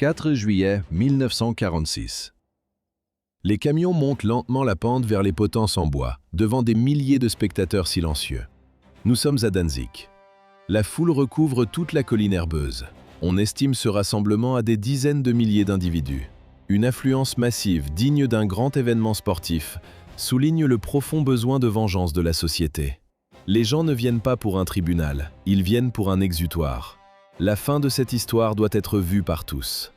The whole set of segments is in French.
4 juillet 1946. Les camions montent lentement la pente vers les potences en bois, devant des milliers de spectateurs silencieux. Nous sommes à Danzig. La foule recouvre toute la colline herbeuse. On estime ce rassemblement à des dizaines de milliers d'individus. Une affluence massive, digne d'un grand événement sportif, souligne le profond besoin de vengeance de la société. Les gens ne viennent pas pour un tribunal, ils viennent pour un exutoire. La fin de cette histoire doit être vue par tous.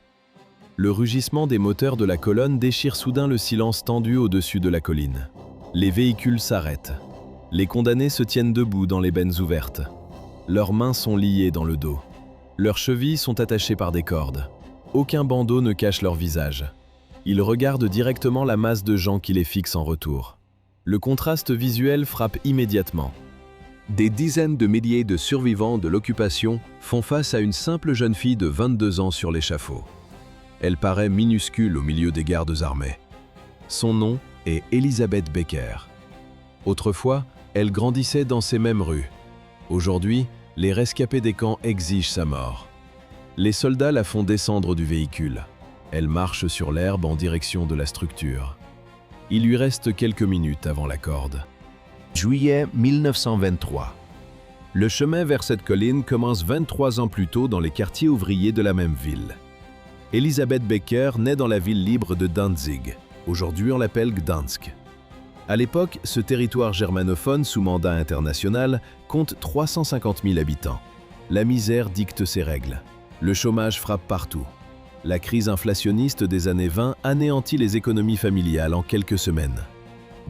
Le rugissement des moteurs de la colonne déchire soudain le silence tendu au-dessus de la colline. Les véhicules s'arrêtent. Les condamnés se tiennent debout dans les bennes ouvertes. Leurs mains sont liées dans le dos. Leurs chevilles sont attachées par des cordes. Aucun bandeau ne cache leur visage. Ils regardent directement la masse de gens qui les fixe en retour. Le contraste visuel frappe immédiatement. Des dizaines de milliers de survivants de l'occupation font face à une simple jeune fille de 22 ans sur l'échafaud. Elle paraît minuscule au milieu des gardes armés. Son nom est Elisabeth Becker. Autrefois, elle grandissait dans ces mêmes rues. Aujourd'hui, les rescapés des camps exigent sa mort. Les soldats la font descendre du véhicule. Elle marche sur l'herbe en direction de la structure. Il lui reste quelques minutes avant la corde. Juillet 1923. Le chemin vers cette colline commence 23 ans plus tôt dans les quartiers ouvriers de la même ville. Elisabeth Becker naît dans la ville libre de Danzig. Aujourd'hui, on l'appelle Gdansk. À l'époque, ce territoire germanophone sous mandat international compte 350 000 habitants. La misère dicte ses règles. Le chômage frappe partout. La crise inflationniste des années 20 anéantit les économies familiales en quelques semaines.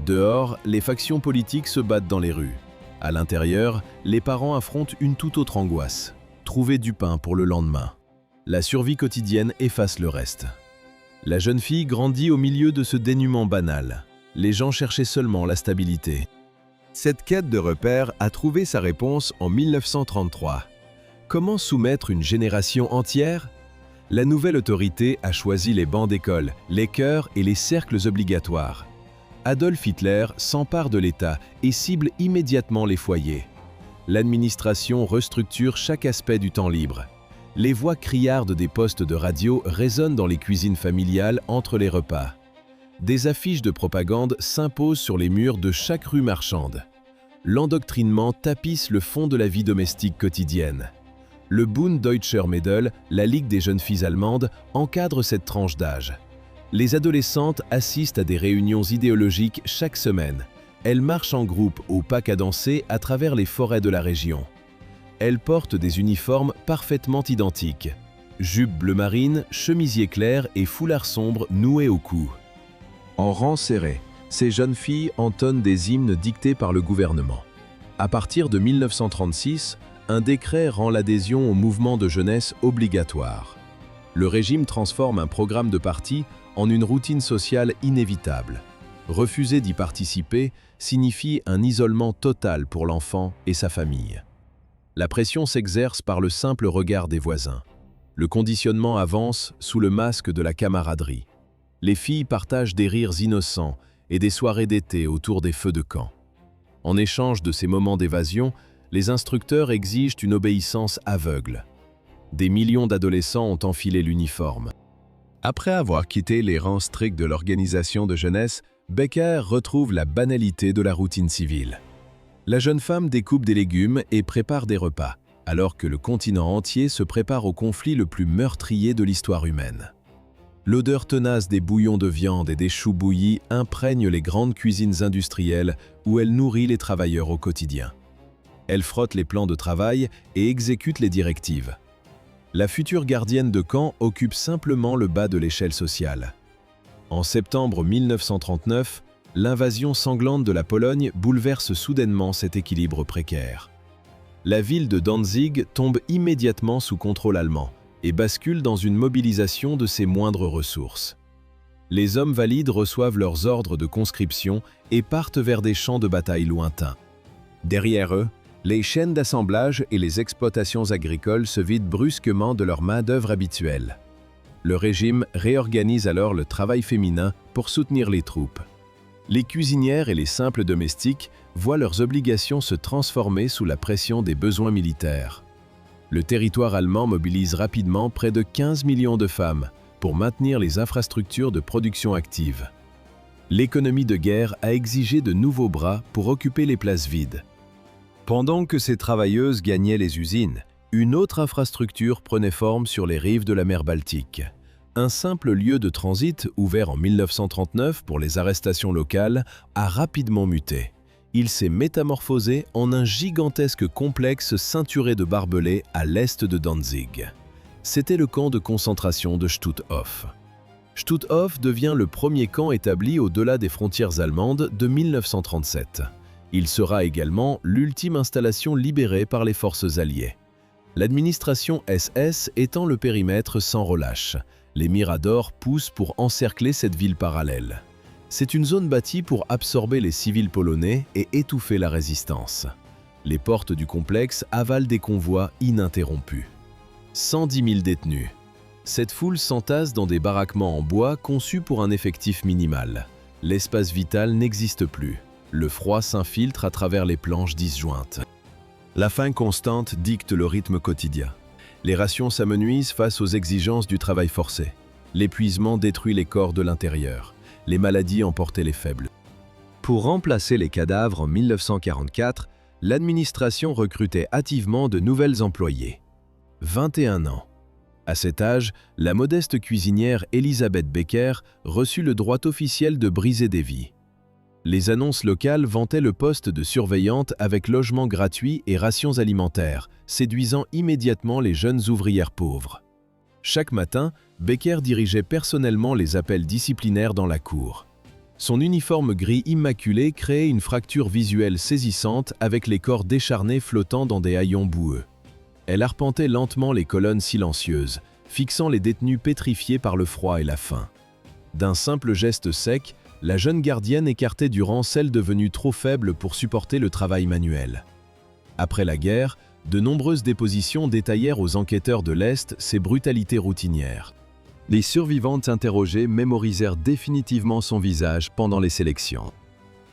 Dehors, les factions politiques se battent dans les rues. À l'intérieur, les parents affrontent une toute autre angoisse. Trouver du pain pour le lendemain. La survie quotidienne efface le reste. La jeune fille grandit au milieu de ce dénuement banal. Les gens cherchaient seulement la stabilité. Cette quête de repères a trouvé sa réponse en 1933. Comment soumettre une génération entière ? La nouvelle autorité a choisi les bancs d'école, les chœurs et les cercles obligatoires. Adolf Hitler s'empare de l'État et cible immédiatement les foyers. L'administration restructure chaque aspect du temps libre. Les voix criardes des postes de radio résonnent dans les cuisines familiales entre les repas. Des affiches de propagande s'imposent sur les murs de chaque rue marchande. L'endoctrinement tapisse le fond de la vie domestique quotidienne. Le Bund Deutscher Mädel, la Ligue des jeunes filles allemandes, encadre cette tranche d'âge. Les adolescentes assistent à des réunions idéologiques chaque semaine. Elles marchent en groupe au pas cadencé à travers les forêts de la région. Elles portent des uniformes parfaitement identiques. Jupe bleu marine, chemisier clair et foulard sombre noué au cou. En rang serré, ces jeunes filles entonnent des hymnes dictés par le gouvernement. À partir de 1936, un décret rend l'adhésion au mouvement de jeunesse obligatoire. Le régime transforme un programme de parti en une routine sociale inévitable. Refuser d'y participer signifie un isolement total pour l'enfant et sa famille. La pression s'exerce par le simple regard des voisins. Le conditionnement avance sous le masque de la camaraderie. Les filles partagent des rires innocents et des soirées d'été autour des feux de camp. En échange de ces moments d'évasion, les instructeurs exigent une obéissance aveugle. Des millions d'adolescents ont enfilé l'uniforme. Après avoir quitté les rangs stricts de l'organisation de jeunesse, Becker retrouve la banalité de la routine civile. La jeune femme découpe des légumes et prépare des repas, alors que le continent entier se prépare au conflit le plus meurtrier de l'histoire humaine. L'odeur tenace des bouillons de viande et des choux bouillis imprègne les grandes cuisines industrielles où elle nourrit les travailleurs au quotidien. Elle frotte les plans de travail et exécute les directives. La future gardienne de camp occupe simplement le bas de l'échelle sociale. En septembre 1939, l'invasion sanglante de la Pologne bouleverse soudainement cet équilibre précaire. La ville de Danzig tombe immédiatement sous contrôle allemand et bascule dans une mobilisation de ses moindres ressources. Les hommes valides reçoivent leurs ordres de conscription et partent vers des champs de bataille lointains. Derrière eux, les chaînes d'assemblage et les exploitations agricoles se vident brusquement de leur main-d'œuvre habituelle. Le régime réorganise alors le travail féminin pour soutenir les troupes. Les cuisinières et les simples domestiques voient leurs obligations se transformer sous la pression des besoins militaires. Le territoire allemand mobilise rapidement près de 15 millions de femmes pour maintenir les infrastructures de production actives. L'économie de guerre a exigé de nouveaux bras pour occuper les places vides. Pendant que ces travailleuses gagnaient les usines, une autre infrastructure prenait forme sur les rives de la mer Baltique. Un simple lieu de transit, ouvert en 1939 pour les arrestations locales, a rapidement muté. Il s'est métamorphosé en un gigantesque complexe ceinturé de barbelés à l'est de Danzig. C'était le camp de concentration de Stutthof. Stutthof devient le premier camp établi au-delà des frontières allemandes de 1937. Il sera également l'ultime installation libérée par les forces alliées. L'administration SS étend le périmètre sans relâche. Les miradors poussent pour encercler cette ville parallèle. C'est une zone bâtie pour absorber les civils polonais et étouffer la résistance. Les portes du complexe avalent des convois ininterrompus. 110 000 détenus. Cette foule s'entasse dans des baraquements en bois conçus pour un effectif minimal. L'espace vital n'existe plus. Le froid s'infiltre à travers les planches disjointes. La faim constante dicte le rythme quotidien. Les rations s'amenuisent face aux exigences du travail forcé. L'épuisement détruit les corps de l'intérieur. Les maladies emportaient les faibles. Pour remplacer les cadavres en 1944, l'administration recrutait hâtivement de nouvelles employées. 21 ans. À cet âge, la modeste cuisinière Elisabeth Becker reçut le droit officiel de briser des vies. Les annonces locales vantaient le poste de surveillante avec logement gratuit et rations alimentaires, séduisant immédiatement les jeunes ouvrières pauvres. Chaque matin, Becker dirigeait personnellement les appels disciplinaires dans la cour. Son uniforme gris immaculé créait une fracture visuelle saisissante avec les corps décharnés flottant dans des haillons boueux. Elle arpentait lentement les colonnes silencieuses, fixant les détenus pétrifiés par le froid et la faim. D'un simple geste sec, la jeune gardienne écartait du rang celles devenues trop faibles pour supporter le travail manuel. Après la guerre, de nombreuses dépositions détaillèrent aux enquêteurs de l'Est ces brutalités routinières. Les survivantes interrogées mémorisèrent définitivement son visage pendant les sélections.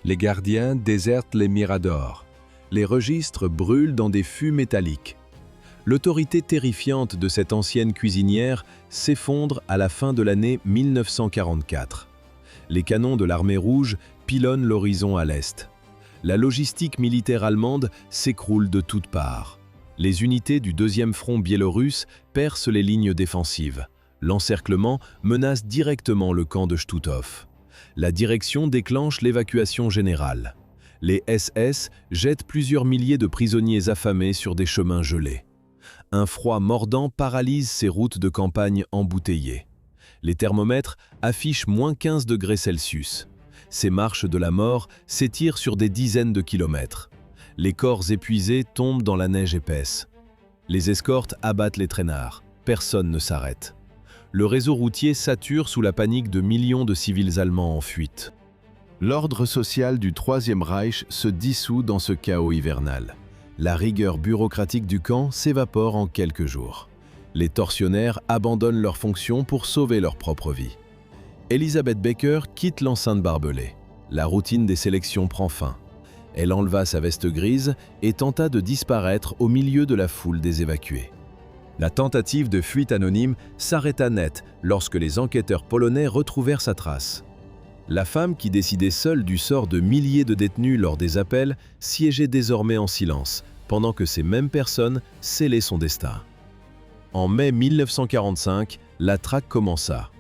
Les gardiens désertent les miradors. Les registres brûlent dans des fûts métalliques. L'autorité terrifiante de cette ancienne cuisinière s'effondre à la fin de l'année 1944. Les canons de l'armée rouge pilonnent l'horizon à l'est. La logistique militaire allemande s'écroule de toutes parts. Les unités du 2e front biélorusse percent les lignes défensives. L'encerclement menace directement le camp de Stutthof. La direction déclenche l'évacuation générale. Les SS jettent plusieurs milliers de prisonniers affamés sur des chemins gelés. Un froid mordant paralyse ces routes de campagne embouteillées. Les thermomètres affichent moins 15 degrés Celsius. Ces marches de la mort s'étirent sur des dizaines de kilomètres. Les corps épuisés tombent dans la neige épaisse. Les escortes abattent les traînards. Personne ne s'arrête. Le réseau routier sature sous la panique de millions de civils allemands en fuite. L'ordre social du Troisième Reich se dissout dans ce chaos hivernal. La rigueur bureaucratique du camp s'évapore en quelques jours. Les tortionnaires abandonnent leurs fonctions pour sauver leur propre vie. Elisabeth Becker quitte l'enceinte barbelée. La routine des sélections prend fin. Elle enleva sa veste grise et tenta de disparaître au milieu de la foule des évacués. La tentative de fuite anonyme s'arrêta net lorsque les enquêteurs polonais retrouvèrent sa trace. La femme qui décidait seule du sort de milliers de détenus lors des appels siégeait désormais en silence, pendant que ces mêmes personnes scellaient son destin. En mai 1945, la traque commença.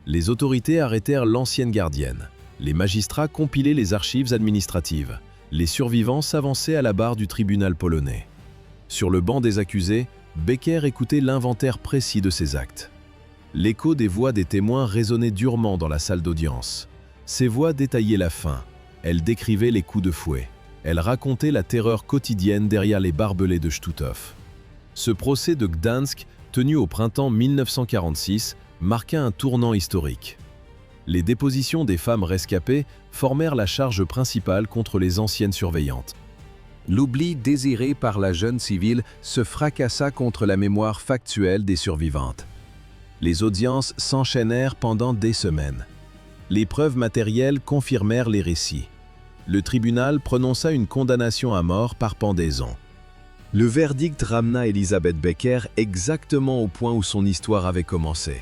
Les autorités arrêtèrent l'ancienne gardienne. Les magistrats compilaient les archives administratives. Les survivants s'avançaient à la barre du tribunal polonais. Sur le banc des accusés, Becker écoutait l'inventaire précis de ses actes. L'écho des voix des témoins résonnait durement dans la salle d'audience. Ces voix détaillaient la faim. Elles décrivaient les coups de fouet. Elles racontaient la terreur quotidienne derrière les barbelés de Stutthof. Ce procès de Gdansk, tenu au printemps 1946, marqua un tournant historique. Les dépositions des femmes rescapées formèrent la charge principale contre les anciennes surveillantes. L'oubli désiré par la jeune civile se fracassa contre la mémoire factuelle des survivantes. Les audiences s'enchaînèrent pendant des semaines. Les preuves matérielles confirmèrent les récits. Le tribunal prononça une condamnation à mort par pendaison. Le verdict ramena Elisabeth Becker exactement au point où son histoire avait commencé.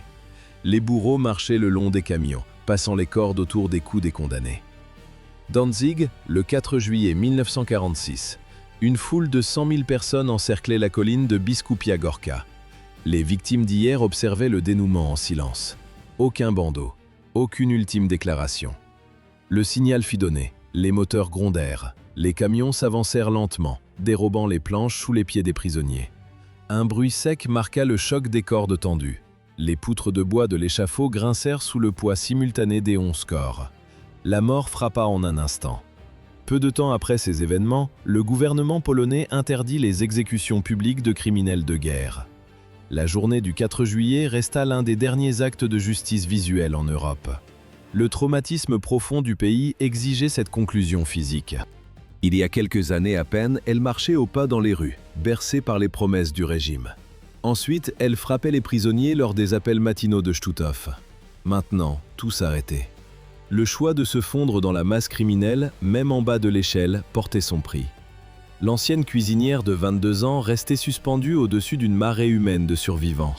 Les bourreaux marchaient le long des camions, passant les cordes autour des cous des condamnés. Danzig, le 4 juillet 1946. Une foule de 100 000 personnes encerclait la colline de Biskupia Gorka. Les victimes d'hier observaient le dénouement en silence. Aucun bandeau, aucune ultime déclaration. Le signal fut donné, les moteurs grondèrent, les camions s'avancèrent lentement, dérobant les planches sous les pieds des prisonniers. Un bruit sec marqua le choc des cordes tendues. Les poutres de bois de l'échafaud grincèrent sous le poids simultané des 11 corps. La mort frappa en un instant. Peu de temps après ces événements, le gouvernement polonais interdit les exécutions publiques de criminels de guerre. La journée du 4 juillet resta l'un des derniers actes de justice visuelle en Europe. Le traumatisme profond du pays exigeait cette conclusion physique. Il y a quelques années à peine, elle marchait au pas dans les rues, bercée par les promesses du régime. Ensuite, elle frappait les prisonniers lors des appels matinaux de Stutthof. Maintenant, tout s'arrêtait. Le choix de se fondre dans la masse criminelle, même en bas de l'échelle, portait son prix. L'ancienne cuisinière de 22 ans restait suspendue au-dessus d'une marée humaine de survivants.